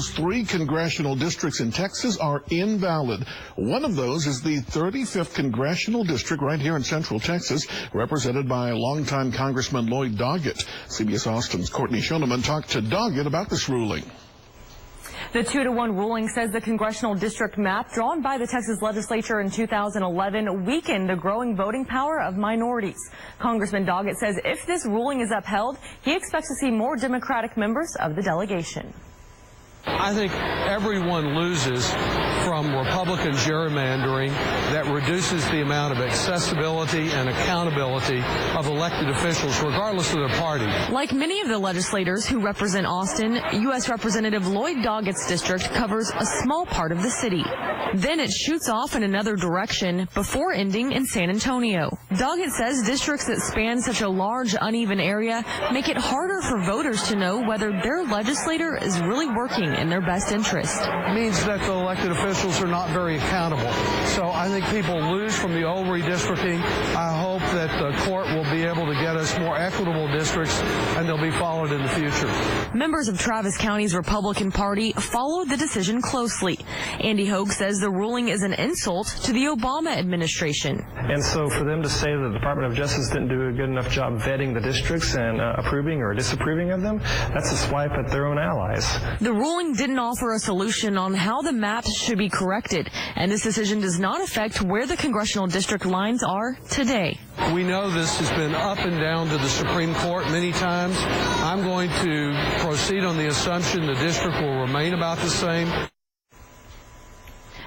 3 congressional districts in Texas are invalid. One of those is the 35th congressional district right here in Central Texas, represented by longtime Congressman Lloyd Doggett. CBS Austin's Courtney Schoeneman talked to Doggett about this ruling. The 2-to-1 ruling says the congressional district map drawn by the Texas legislature in 2011 weakened the growing voting power of minorities. Congressman Doggett says if this ruling is upheld, he expects to see more Democratic members of the delegation. I think everyone loses from Republican gerrymandering that reduces the amount of accessibility and accountability of elected officials, regardless of their party. Like many of the legislators who represent Austin, U.S. Representative Lloyd Doggett's district covers a small part of the city. Then it shoots off in another direction before ending in San Antonio. Doggett says districts that span such a large, uneven area make it harder for voters to know whether their legislator is really working in their best interest. It means that the elected officials are not very accountable. So I think people lose from the old redistricting. I hope that the court will be able to get us more equitable districts, and they'll be followed in the future. Members of Travis County's Republican Party followed the decision closely. Andy Hogue says the ruling is an insult to the Obama administration. And so for them to say that the Department of Justice didn't do a good enough job vetting the districts and approving or disapproving of them, that's a swipe at their own allies. The ruling didn't offer a solution on how the maps should be corrected, and this decision does not affect where the congressional district lines are today. We know this has been up and down to the Supreme Court many times. I'm going to proceed on the assumption the district will remain about the same.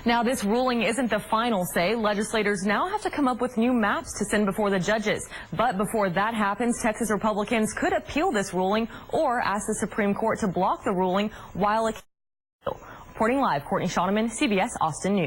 Now, this ruling isn't the final say. Legislators now have to come up with new maps to send before the judges. But before that happens, Texas Republicans could appeal this ruling or ask the Supreme Court to block the ruling while it. Reporting live, Courtney Schoeneman, CBS Austin News.